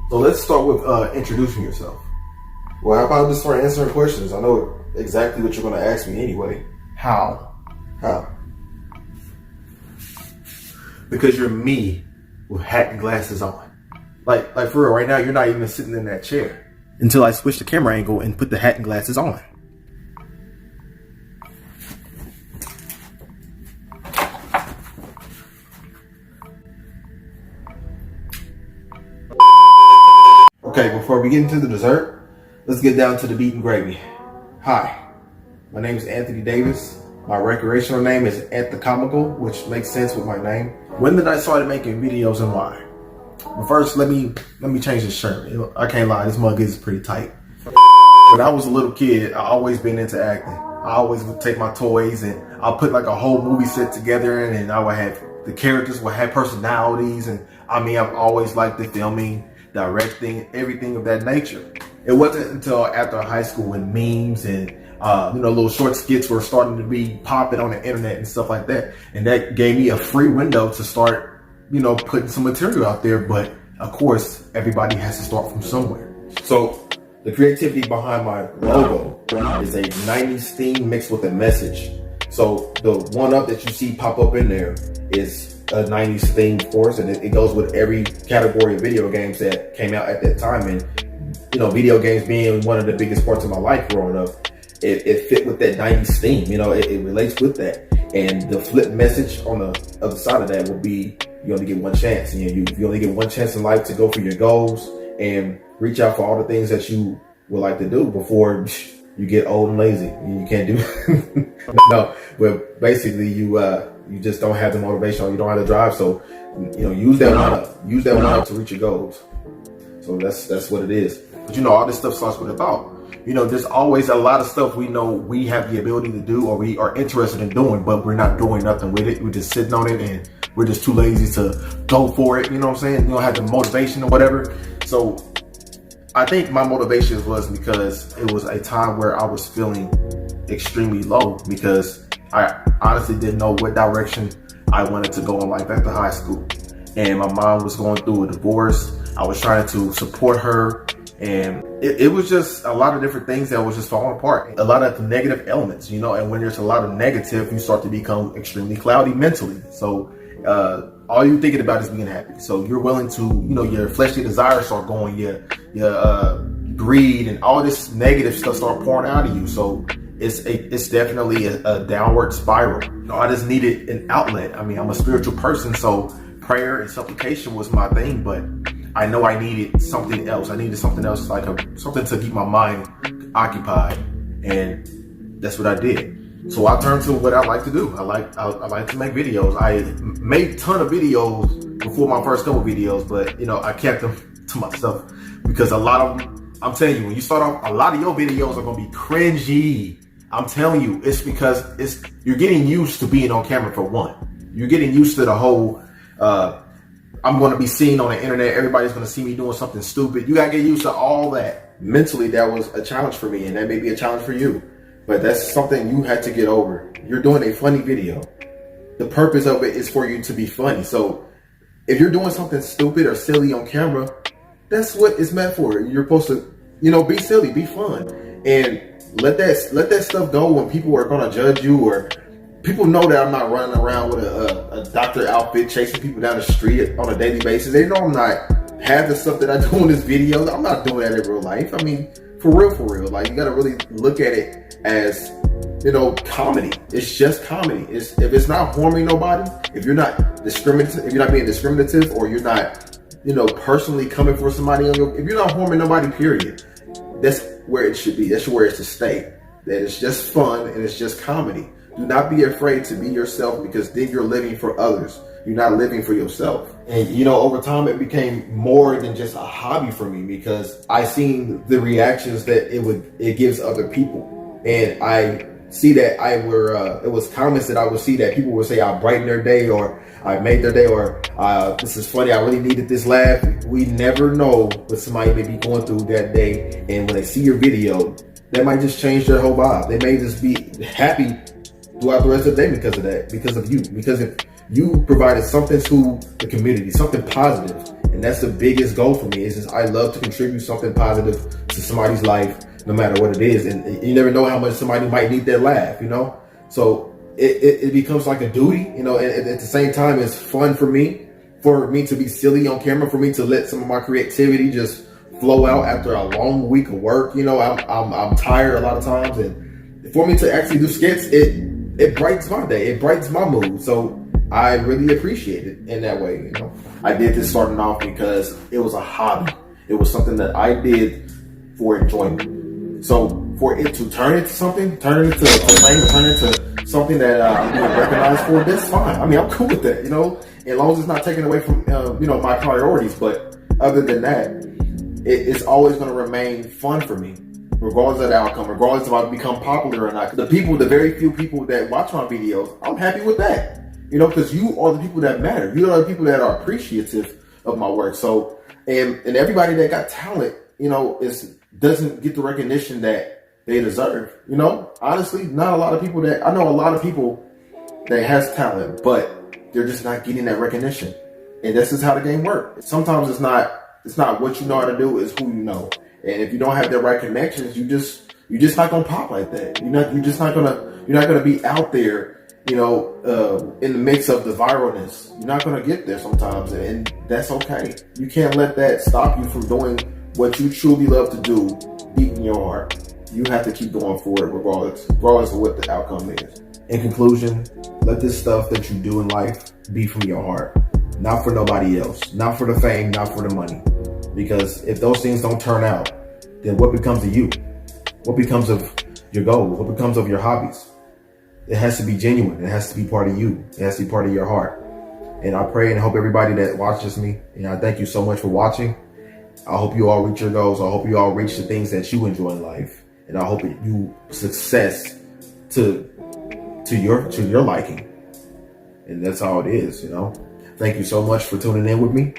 So let's start with introducing yourself. Well, how about just start answering questions? I know exactly what you're going to ask me anyway. How? How? Because you're me with hat and glasses on. Like for real, right now, you're not even sitting in that chair until I switch the camera angle and put the hat and glasses on. Okay, before we get into the dessert, let's get down to the beef and gravy. Hi, my name is Anthony Davis. My recreational name is Anthcomical, which makes sense with my name. When did I start making videos and why? But first, let me change this shirt. I can't lie, this mug is pretty tight. When I was a little kid, I always been into acting. I always would take my toys and I'll put like a whole movie set together, and I would have the characters would have personalities, and I mean, I've always liked the filming, directing, everything of that nature. It wasn't until after high school when memes and little short skits were starting to be popping on the internet and stuff like that, and that gave me a free window to start putting some material out there. But of course, everybody has to start from somewhere. So the creativity behind my logo is a 90s theme mixed with a message. So the one up that you see pop up in there is a 90s theme, of course, and it goes with every category of video games that came out at that time. And video games being one of the biggest parts of my life growing up, it fit with that 90s theme. It relates with that. And the flip message on the other side of that will be, you only get one chance. You only get one chance in life to go for your goals and reach out for all the things that you would like to do before you get old and lazy. You can't do no, but basically you just don't have the motivation, or you don't have the drive. So use that one up to reach your goals. So that's what it is. But all this stuff starts with a thought. There's always a lot of stuff we know we have the ability to do, or we are interested in doing, but we're not doing nothing with it. We're just sitting on it, and we're just too lazy to go for it. You know what I'm saying? You don't have the motivation or whatever. So I think my motivation was because it was a time where I was feeling extremely low, because I honestly didn't know what direction I wanted to go in life after high school. And my mom was going through a divorce. I was trying to support her. And it was just a lot of different things that was just falling apart. A lot of negative elements, and when there's a lot of negative, you start to become extremely cloudy mentally. So all you're thinking about is being happy. So you're willing to, your fleshly desires start going, your greed and all this negative stuff start pouring out of you. So it's definitely a downward spiral. I just needed an outlet. I mean, I'm a spiritual person, so prayer and supplication was my thing, but I know I needed something else. I needed something else, like something to keep my mind occupied, and that's what I did. So I turned to what I like to do. I like to make videos. I made a ton of videos before my first couple videos, but I kept them to myself because a lot of them, I'm telling you, when you start off, a lot of your videos are gonna be cringy. I'm telling you, it's because you're getting used to being on camera for one. You're getting used to the whole. I'm going to be seen on the internet. Everybody's going to see me doing something stupid. You got to get used to all that. Mentally, that was a challenge for me, and that may be a challenge for you. But that's something you had to get over. You're doing a funny video. The purpose of it is for you to be funny. So if you're doing something stupid or silly on camera, that's what it's meant for. You're supposed to, be silly, be fun, and let that stuff go when people are going to judge you, or people know that I'm not running around with a doctor outfit chasing people down the street on a daily basis. They know I'm not half the stuff that I do in this video. I'm not doing that in real life. I mean, for real. Like, you got to really look at it as, comedy. It's just comedy. If it's not harming nobody, if you're not being discriminative, or you're not, personally coming for somebody if you're not harming nobody, period. That's where it should be. That's where it's to stay. That it's just fun and it's just comedy. Do not be afraid to be yourself, because then you're living for others. You're not living for yourself. And over time, it became more than just a hobby for me, because I seen the reactions that it gives other people. And I see that it was comments that I would see that people would say I brightened their day, or I made their day, or this is funny, I really needed this laugh. We never know what somebody may be going through that day. And when they see your video, that might just change their whole vibe. They may just be happy throughout the rest of the day because of that, because of you. Because if you provided something to the community, something positive, And that's the biggest goal for me, is just I love to contribute something positive to somebody's life, no matter what it is. And you never know how much somebody might need that laugh, you know? So it becomes like a duty, you know, and at the same time, it's fun for me to be silly on camera, for me to let some of my creativity just flow out after a long week of work. You know, I'm tired a lot of times, and for me to actually do skits, it brightens my day, it brightens my mood. So I really appreciate it in that way. You know, I did this starting off because it was a hobby. It was something that I did for enjoyment. So for it to turn into something, turn into fame, turn into something that I'm being recognized for, that's fine. I mean, I'm cool with that, you know, as long as it's not taken away from, you know, my priorities. But other than that, it's always going to remain fun for me, regardless of the outcome, regardless if I become popular or not. The very few people that watch my videos, I'm happy with that, you know, because you are the people that matter. You are the people that are appreciative of my work. So, and everybody that got talent, you know, doesn't get the recognition that they deserve. You know, honestly, not a lot of people I know a lot of people that has talent, but they're just not getting that recognition. And this is how the game works. Sometimes it's not what you know how to do, it's who you know. And if you don't have the right connections, you're just not gonna pop like that. You're not gonna be out there, you know, in the mix of the viralness. You're not gonna get there sometimes, and that's okay. You can't let that stop you from doing what you truly love to do, deep in your heart. You have to keep going forward regardless of what the outcome is. In conclusion, let this stuff that you do in life be from your heart, not for nobody else, not for the fame, not for the money. Because if those things don't turn out, then what becomes of you? What becomes of your goals? What becomes of your hobbies? It has to be genuine. It has to be part of you. It has to be part of your heart. And I pray and hope everybody that watches me, and I thank you so much for watching. I hope you all reach your goals. I hope you all reach the things that you enjoy in life. And I hope you success to your liking. And that's how it is, you know. Thank you so much for tuning in with me.